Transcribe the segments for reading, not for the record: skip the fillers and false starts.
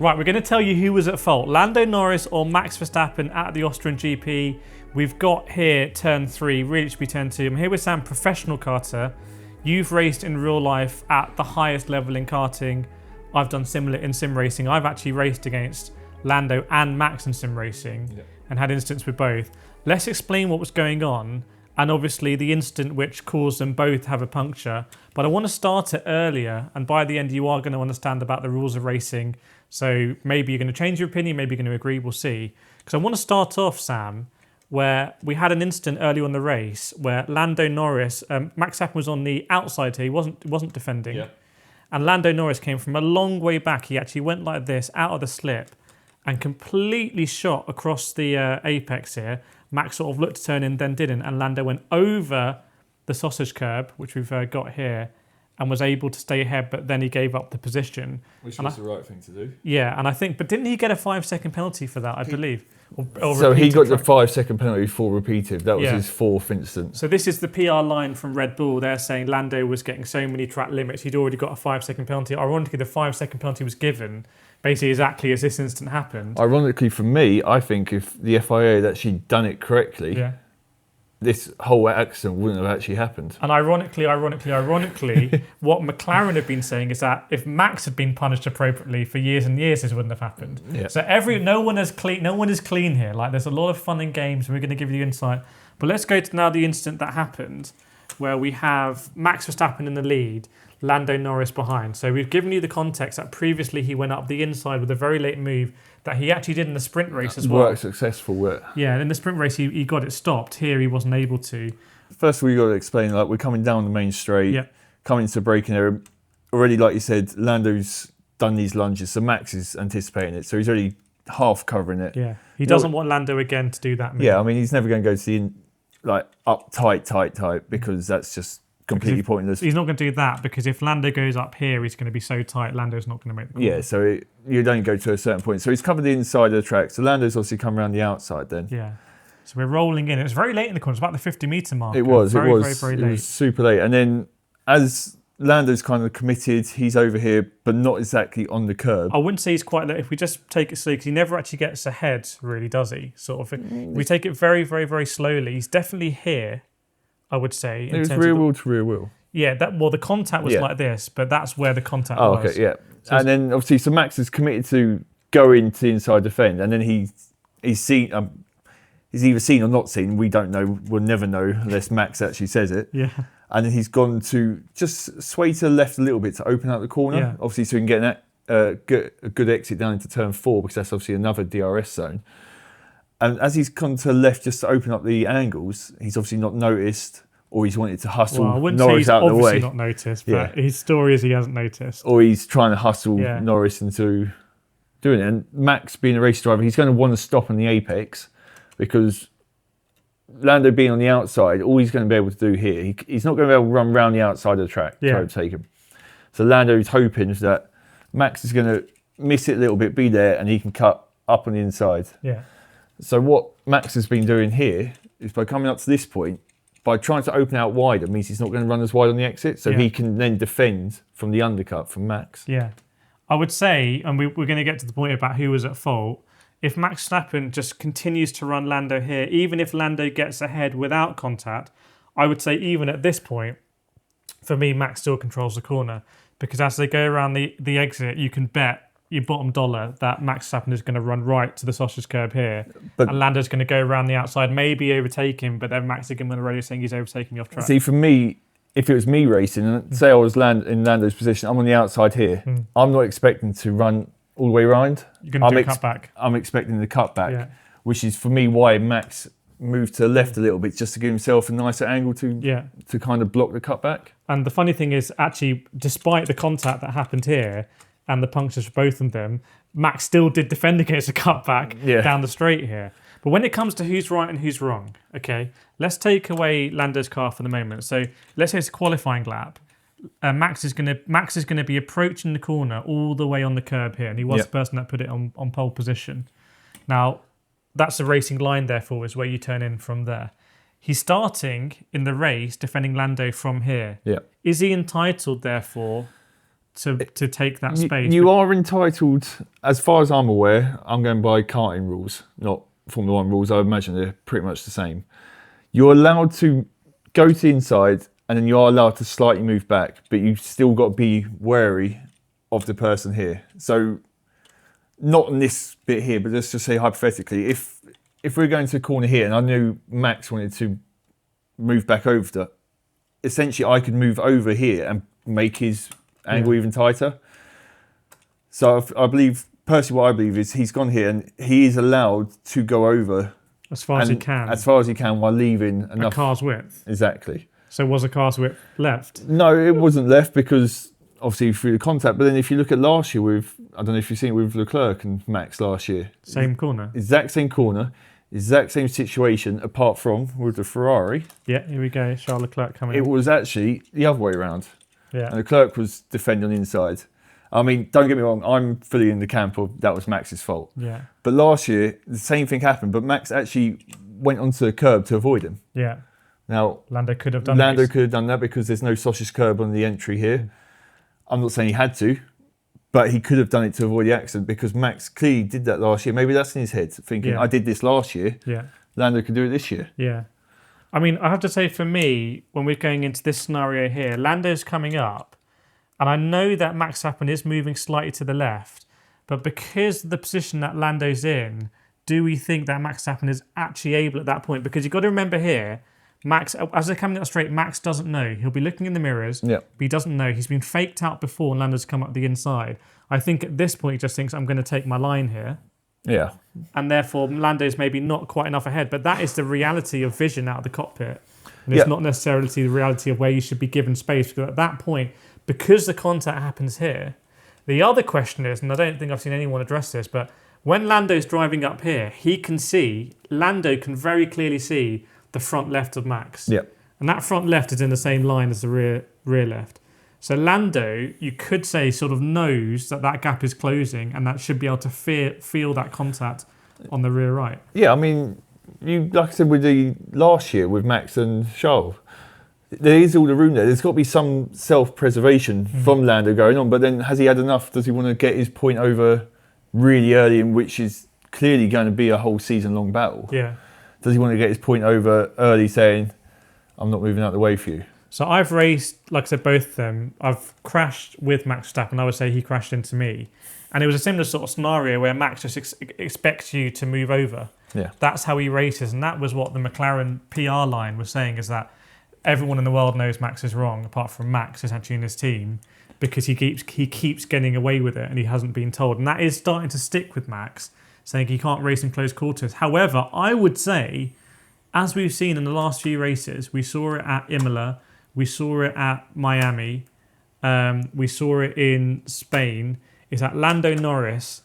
Right, we're going to tell you who was at fault, Lando Norris or Max Verstappen at the Austrian GP. We've got here turn 3, really it should be turn 2. I'm here with Sam, professional karter. You've raced in real life at the highest level in karting. I've done similar in sim racing. I've actually raced against Lando and Max in sim racing and had incidents with both. Let's explain what was going on and obviously the incident which caused them both to have a puncture. But I want to start it earlier, and by the end you are going to understand about the rules of racing. So maybe you're going to change your opinion, maybe you're going to agree, we'll see. Because I want to start off, Sam, where we had an incident early on the race where Lando Norris, Max Verstappen was on the outside here, he wasn't defending. Yeah. And Lando Norris came from a long way back. He actually went like this, out of the slip, and completely shot across the apex here. Max sort of looked to turn in, then didn't, and Lando went over the sausage curb, which we've got here, and was able to stay ahead, but then he gave up the position. Which was the right thing to do. Yeah, and I think, but didn't he get a 5-second penalty for that, I believe? Or so he got the 5-second penalty for repeated. That was his 4th incident. So this is the PR line from Red Bull. They're saying Lando was getting so many track limits, he'd already got a 5-second penalty. Ironically, the 5-second penalty was given basically exactly as this incident happened. Ironically for me, I think if the FIA had actually done it correctly, this whole accident wouldn't have actually happened. And ironically, what McLaren have been saying is that if Max had been punished appropriately for years and years, this wouldn't have happened. Yeah. So no one is clean here. Like, there's a lot of fun and games, and we're going to give you insight. But let's go to now the incident that happened, where we have Max Verstappen in the lead, Lando Norris behind. So we've given you the context that previously he went up the inside with a very late move that he actually did in the sprint race as well. Worked successful. Yeah, in the sprint race he got it stopped. Here he wasn't able to. First of all, you've got to explain, like, we're coming down the main straight, coming into braking area. Already, like you said, Lando's done these lunges, so Max is anticipating it. So he's already half covering it. Yeah, he doesn't want Lando again to do that move. Yeah, I mean, he's never going to go to the up tight, because that's just completely pointless. He's not going to do that, because if Lando goes up here, he's going to be so tight, Lando's not going to make the corner. Yeah, so you'd only go to a certain point. So he's covered the inside of the track. So Lando's obviously come around the outside then. Yeah. So we're rolling in. It was very late in the corner. It was about the 50-metre mark. It was very late. It was super late. And then as Lando's kind of committed, he's over here, but not exactly on the curb. I wouldn't say he's quite late. If we just take it slowly, because he never actually gets ahead, really, does he? Sort of. We take it very, very, very slowly. He's definitely here, I would say. It was rear wheel to rear wheel. Yeah, the contact was like this, but that's where the contact was. Oh, okay, yeah. So and then obviously, so Max is committed to go into the inside defend, and then he's seen, he's either seen or not seen. We don't know. We'll never know unless Max actually says it. Yeah. And then he's gone to just sway to the left a little bit to open out the corner, obviously, so he can get a good exit down into turn 4, because that's obviously another DRS zone. And as he's gone to the left just to open up the angles, he's obviously not noticed, or he's wanted to hustle Norris out of the way. He's not noticed, but his story is he hasn't noticed. Or he's trying to hustle Norris into doing it. And Max, being a race driver, he's going to want to stop on the apex, because Lando being on the outside, all he's going to be able to do here, he's not going to be able to run around the outside of the track to overtake him. So Lando's hoping that Max is going to miss it a little bit, be there, and he can cut up on the inside. Yeah. So what Max has been doing here is, by coming up to this point, by trying to open out wider, means he's not going to run as wide on the exit, so he can then defend from the undercut from Max. Yeah. I would say, and we're going to get to the point about who was at fault, if Max Verstappen just continues to run Lando here, even if Lando gets ahead without contact, I would say even at this point, for me, Max still controls the corner, because as they go around the exit, you can bet your bottom dollar that Max Verstappen is going to run right to the sausage curb here, and Lando's going to go around the outside, maybe overtake him, but then Max is going to the radio saying he's overtaking me off track. See, for me, if it was me racing, and say I was in Lando's position, I'm on the outside here, I'm not expecting to run all the way around. You're going to do a cutback. I'm expecting the cutback, which is for me why Max moved to the left a little bit, just to give himself a nicer angle to kind of block the cutback. And the funny thing is, actually, despite the contact that happened here and the punctures for both of them, Max still did defend against a cutback down the straight here. But when it comes to who's right and who's wrong, okay, let's take away Lando's car for the moment. So let's say it's a qualifying lap. Max is going to be approaching the corner all the way on the curb here, and he was the person that put it on pole position. Now, that's the racing line, therefore, is where you turn in from there. He's starting in the race defending Lando from here. Yeah. Is he entitled, therefore, to take that space. You are entitled, as far as I'm aware, I'm going by karting rules, not Formula 1 rules. I imagine they're pretty much the same. You're allowed to go to the inside and then you are allowed to slightly move back, but you've still got to be wary of the person here. So not in this bit here, but let's just say hypothetically, if we're going to a corner here and I knew Max wanted to move back over, essentially I could move over here and make his angle even tighter. So I believe, personally what I believe is he's gone here and he is allowed to go over as far as he can. As far as he can while leaving enough. A car's width. Exactly. So was a car's width left? No, it wasn't left because obviously through the contact. But then if you look at last year with, I don't know if you've seen it with Leclerc and Max last year. Same corner. Exact same corner. Exact same situation apart from with the Ferrari. Yeah, here we go. Charles Leclerc coming in. It was actually the other way around. Yeah. And Leclerc was defending on the inside. I mean, don't get me wrong, I'm fully in the camp of that was Max's fault. Yeah. But last year, the same thing happened, but Max actually went onto the curb to avoid him. Yeah. Now, Lando could have done that because there's no sausage curb on the entry here. I'm not saying he had to, but he could have done it to avoid the accident because Max clearly did that last year. Maybe that's in his head, thinking, I did this last year. Yeah. Lando could do it this year. Yeah. I mean, I have to say for me, when we're going into this scenario here, Lando's coming up, and I know that Max Verstappen is moving slightly to the left, but because of the position that Lando's in, do we think that Max Verstappen is actually able at that point? Because you've got to remember here, Max, as they're coming out straight, Max doesn't know. He'll be looking in the mirrors, but he doesn't know. He's been faked out before and Lando's come up the inside. I think at this point he just thinks, I'm going to take my line here. Yeah. And therefore Lando's maybe not quite enough ahead, but that is the reality of vision out of the cockpit. And it's not necessarily the reality of where you should be given space, because at that point, because the contact happens here, the other question is, and I don't think I've seen anyone address this, but when Lando's driving up here, Lando can very clearly see the front left of Max. Yeah. And that front left is in the same line as the rear left. So Lando, you could say, sort of knows that gap is closing and that should be able to feel that contact on the rear right. Yeah, I mean, like I said with the last year with Max and Charles, there is all the room there. There's got to be some self-preservation from Lando going on, but then has he had enough? Does he want to get his point over really early, in which is clearly going to be a whole season-long battle? Yeah. Does he want to get his point over early, saying, I'm not moving out of the way for you? So I've raced, like I said, both of them. I've crashed with Max Verstappen. I would say he crashed into me. And it was a similar sort of scenario where Max just expects you to move over. Yeah. That's how he races. And that was what the McLaren PR line was saying, is that everyone in the world knows Max is wrong, apart from Max, who's actually in his team, because he keeps getting away with it and he hasn't been told. And that is starting to stick with Max, saying he can't race in close quarters. However, I would say, as we've seen in the last few races, we saw it at Imola, we saw it at Miami, we saw it in Spain, is that Lando Norris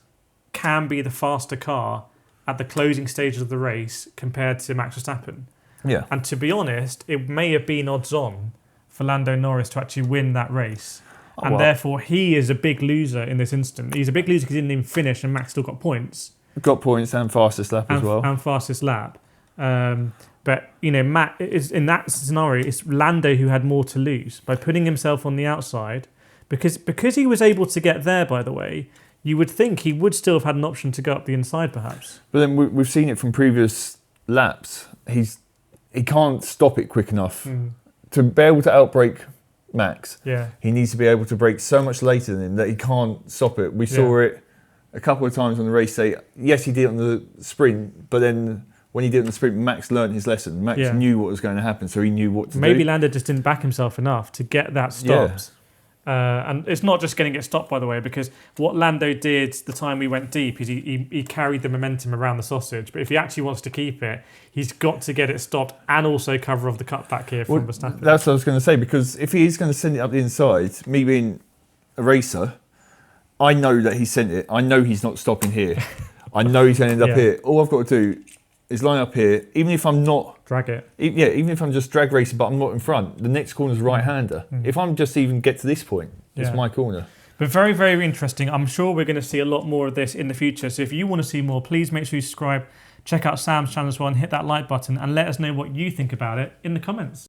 can be the faster car at the closing stages of the race compared to Max Verstappen. Yeah. And to be honest, it may have been odds on for Lando Norris to actually win that race. Therefore, he is a big loser in this instant. He's a big loser because he didn't even finish and Max still got points. Got points and fastest lap as well. And fastest lap. But, Matt, in that scenario, it's Lando who had more to lose by putting himself on the outside. Because he was able to get there, by the way, you would think he would still have had an option to go up the inside, perhaps. But then we've seen it from previous laps. He can't stop it quick enough. To be able to outbrake Max, he needs to be able to brake so much later than him that he can't stop it. We saw it a couple of times on the race day. Yes, he did it on the sprint, but then when he did it on the sprint, Max learned his lesson. Max knew what was going to happen, so he knew what to do. Maybe Lando just didn't back himself enough to get that stopped. And it's not just getting it stopped, by the way, because what Lando did the time we went deep is he carried the momentum around the sausage. But if he actually wants to keep it, he's got to get it stopped and also cover off the cutback here from Verstappen. That's what I was going to say, because if he is going to send it up the inside, me being a racer, I know that he sent it. I know he's not stopping here. I know he's going to end up here. All I've got to do is line up here, even if I'm not... Drag it. Even if I'm just drag racing, but I'm not in front, the next corner's right-hander. If I'm just even get to this point, it's my corner. But very, very interesting. I'm sure we're going to see a lot more of this in the future. So if you want to see more, please make sure you subscribe, check out Sam's channel as well, and hit that like button, and let us know what you think about it in the comments.